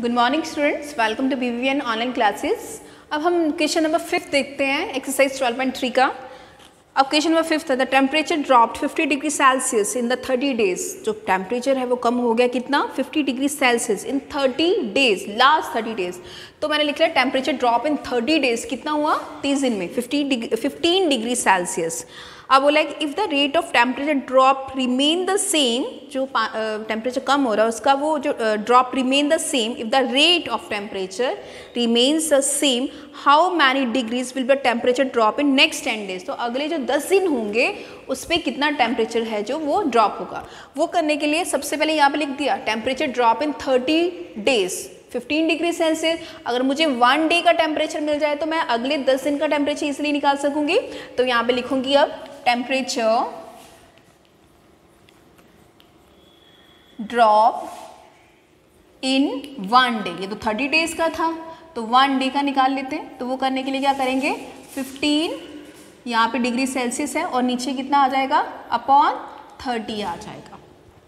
Good morning students, welcome to BVN online classes. अब हम question number 5 देखते हैं एक्सरसाइज 12.3 का। अब क्वेश्चन नंबर 5 है the temperature dropped 50 degree Celsius in the 30 days. जो टेम्परेचर है वो कम हो गया कितना, 50 degree Celsius in 30 days, last 30 days. तो मैंने लिख लिया टेम्परेचर ड्रॉप इन 30 डेज कितना हुआ, 30 दिन में 15 डिग्री सेल्सियस। अब बोला कि if the rate of temperature drop remain the same, जो टेम्परेचर कम हो रहा है उसका वो जो drop remain the same, if the rate of temperature remains the same, how many degrees will be temperature drop in next 10 days. तो अगले जो 10 दिन होंगे उस पर कितना टेम्परेचर है जो वो ड्रॉप होगा। वो करने के लिए सबसे पहले यहाँ पे लिख दिया temperature drop in 30 days 15 degree Celsius. अगर मुझे 1 डे का टेम्परेचर मिल जाए तो मैं अगले 10 दिन का टेम्परेचर इसलिए निकाल सकूंगी। तो यहाँ पे लिखूंगी अब टेम्परेचर ड्रॉप इन 1 डे। ये तो 30 डेज का था तो 1 डे का निकाल लेते हैं। तो वो करने के लिए क्या करेंगे, 15 यहाँ पे डिग्री सेल्सियस है और नीचे कितना आ जाएगा अपॉन 30 आ जाएगा।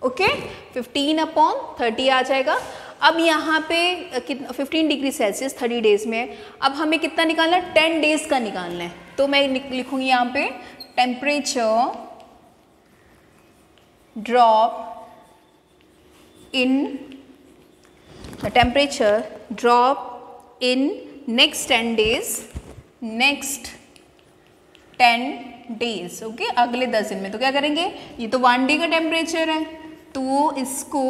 ओके 15 अपॉन 30 आ जाएगा। अब यहाँ पे कितना 15 डिग्री सेल्सियस 30 डेज में, अब हमें कितना निकालना है, 10 डेज का निकालना है। तो मैं लिखूंगी यहाँ पे temperature drop in the temperature drop in next 10 days, next 10 days. Okay अगले 10 दिन में। तो क्या करेंगे, ये तो 1 डे का टेम्परेचर है तो इसको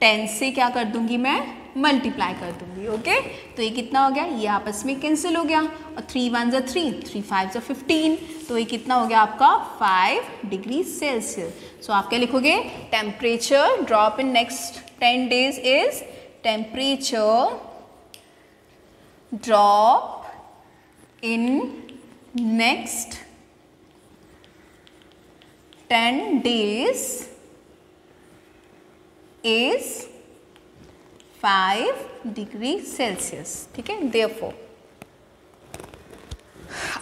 10 से क्या कर दूंगी मैं, मल्टीप्लाई कर दूंगी। ओके तो ये कितना हो गया, ये आपस में कैंसिल हो गया और 3 1 ज़ा 3, 3 5 ज़ा 15। तो ये कितना हो गया आपका 5 डिग्री सेल्सियस। सो आप क्या लिखोगे, temperature drop in next 10 days is temperature drop in next 10 days is 5 degree Celsius. ठीक है, therefore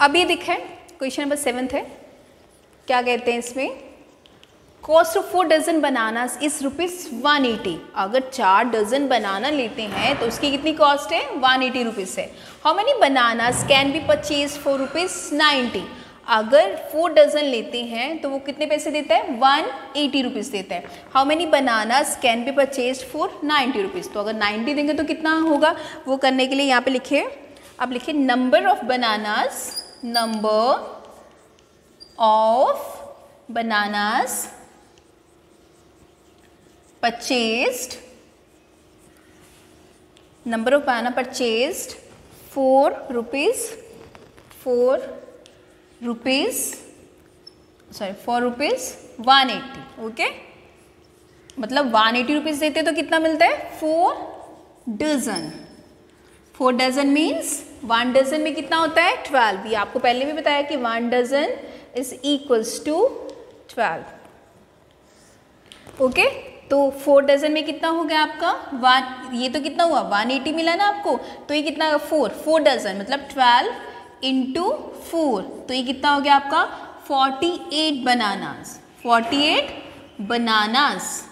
अब ये दिखे क्वेश्चन नंबर 7 है। क्या कहते हैं इसमें, cost of 4 dozen bananas is ₹180। अगर 4 डजन बनाना लेते हैं तो उसकी कितनी कॉस्ट है, 180 रुपीज़ है। How many bananas can be purchase for ₹90। अगर 4 डजन लेते हैं तो वो कितने पैसे देता है, 180 रुपीज़ देता है। How many bananas can be purchase for 90 rupees. तो अगर 90 देंगे तो कितना होगा, वो करने के लिए यहाँ पे लिखे, अब लिखे number of bananas, number of bananas purchased, number of banana purchased ₹4 180। Okay मतलब 180 रुपीज़ देते तो कितना मिलता है, 4 डजन। 4 डजन मीन्स 1 डजन में कितना होता है, 12। ये आपको पहले भी बताया कि 1 dozen is equals to 12। Okay तो 4 डजन में कितना हो गया आपका 1, ये तो कितना हुआ 180 मिला ना आपको, तो ये कितना 4 डजन मतलब 12 इंटू 4, तो ये कितना हो गया आपका 48 बनानास। 48 बनानास,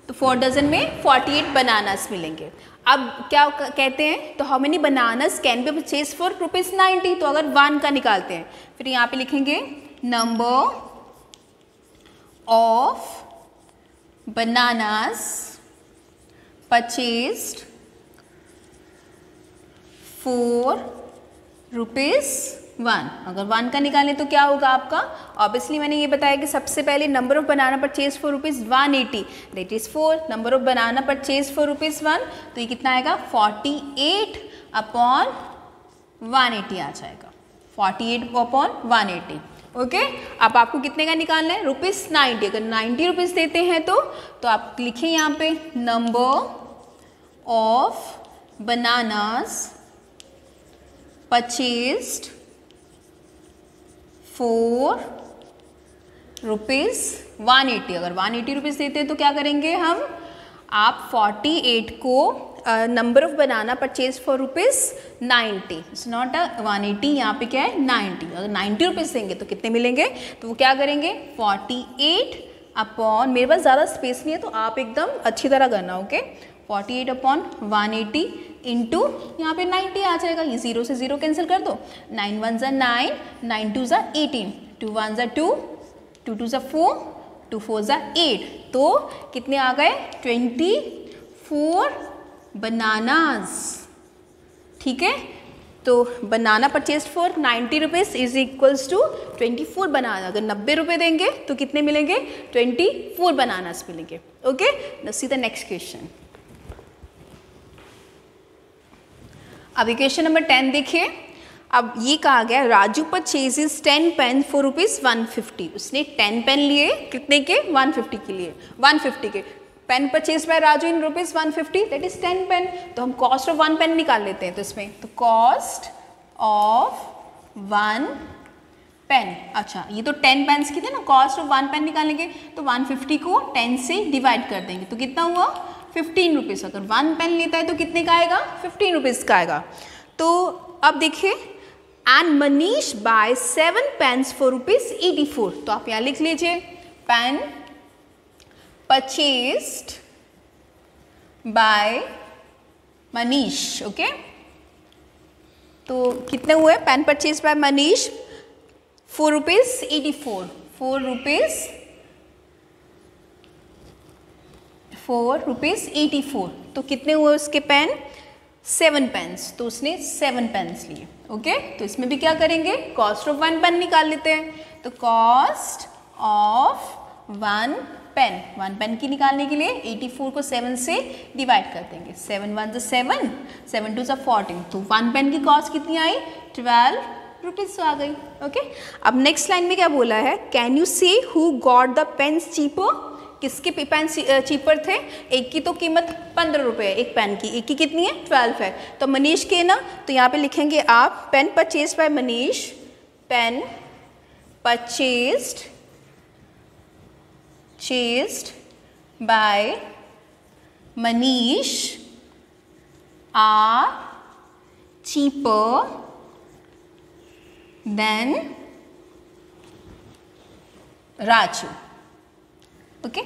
तो 4 डजन में 48 बनानास मिलेंगे। अब क्या कहते हैं, तो how many bananas can be purchase for ₹90। तो अगर 1 का निकालते हैं फिर यहाँ पे लिखेंगे number of bananas purchased for ₹1। अगर 1 का निकालें तो क्या होगा आपका, ऑब्वियसली मैंने ये बताया कि सबसे पहले number of banana purchase for ₹180 that is 4, number of banana purchase for ₹1, तो ये कितना आएगा 48 अपॉन 180 आ जाएगा, 48 अपॉन 180। ओके अब आपको कितने का निकालना है, ₹90। अगर 90 रुपीज़ देते हैं तो आप लिखें यहाँ पे number of bananas purchased for ₹180। अगर 180 रुपीज़ देते हैं तो क्या करेंगे हम, आप 48 को number of banana purchase for ₹90, it's not 180, यहाँ पे क्या है 90। अगर 90 रुपीज़ देंगे तो कितने मिलेंगे, तो वो क्या करेंगे 48 अपॉन, मेरे पास ज़्यादा स्पेस नहीं है तो आप एकदम अच्छी तरह करना, ओके। 48 अपॉन 180 इंटू यहाँ पे 90 आ जाएगा, ये 0 से 0 कैंसिल कर दो, 9 1 ज़ा 9, 9 2 ज़ा 18, 2 1 ज़ा 2, 2 2 ज़ा 4, 2 4 ज़ा 8, तो कितने आ गए 24 बनानास। ठीक है, तो banana purchase for 90 rupees is equals to 24 banana. अगर 90 रुपये देंगे तो कितने मिलेंगे 24 बनानास मिलेंगे। Okay, now see the next question. अब क्वेश्चन नंबर 10 देखिए। अब ये कहा गया राजू परचेजेस 10 पेन फॉर ₹150। उसने 10 पेन लिए कितने के 150 के लिए, 150 के pen purchase by Raju in ₹150, that is 10 pen. तो हम कॉस्ट ऑफ 1 पेन निकाल लेते हैं। तो इसमें तो कॉस्ट ऑफ 1 पेन, अच्छा ये तो 10 पेन्स की थे ना, कॉस्ट ऑफ 1 पेन निकालेंगे तो 150 को 10 से डिवाइड कर देंगे तो कितना हुआ 15 रुपीज़। अगर 1 पेन लेता है तो कितने का आएगा 15 रुपीज़ का आएगा। तो अब देखिए and Manish by 7 pens for ₹84। तो आप यहाँ लिख लीजिए pen purchased by Manish. Okay, तो कितने हुए पेन परचेज बाय मनीष ₹4.84, ₹4.84। तो कितने हुए उसके पेन 7 पेन्स, तो उसने 7 पेन्स लिए। ओके, तो इसमें भी क्या करेंगे कॉस्ट ऑफ 1 पेन निकाल लेते हैं। तो कॉस्ट ऑफ 1 पेन, 1 पेन की निकालने के लिए 84 को 7 से डिवाइड कर देंगे, 7 1 ज़ा 7, 7 2 ज़ा 14। तो 1 पेन की कॉस्ट कितनी आई 12 रुपीज़ आ गई। ओके, अब नेक्स्ट लाइन में क्या बोला है, can you say who got the pens cheaper. किसके पेन चीपर थे, एक की तो कीमत 15 रुपये है एक पेन की, एक की कितनी है 12 है। तो मनीष के ना, तो यहाँ पे लिखेंगे आप pen purchase by Manish, pen purchased by Manish are cheaper than Raju. Okay,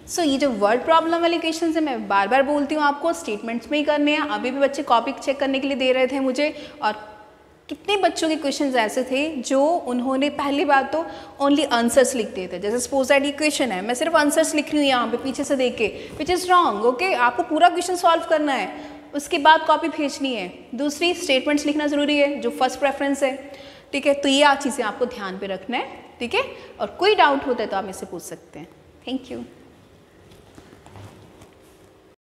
so ये जो वर्ड प्रॉब्लम वाले क्वेश्चन है मैं बार बार बोलती हूँ आपको स्टेटमेंट्स में ही करने हैं। अभी भी बच्चे कॉपी चेक करने के लिए दे रहे थे मुझे, और कितने बच्चों के क्वेश्चंस ऐसे थे जो उन्होंने पहली बात तो ओनली आंसर्स लिख दिए थे। जैसे सपोज दैट ये क्वेश्चन है, मैं सिर्फ आंसर्स लिख रही हूँ यहाँ पे पीछे से देख के, विच इज़ रॉन्ग। ओके, आपको पूरा क्वेश्चन सॉल्व करना है, उसके बाद कॉपी भेजनी है। दूसरी स्टेटमेंट्स लिखना ज़रूरी है जो फर्स्ट प्रेफरेंस है। ठीक है, तो ये चीज़ें आपको ध्यान पे रखना है। ठीक है, और कोई डाउट होता है तो आप मुझसे पूछ सकते हैं। Thank you.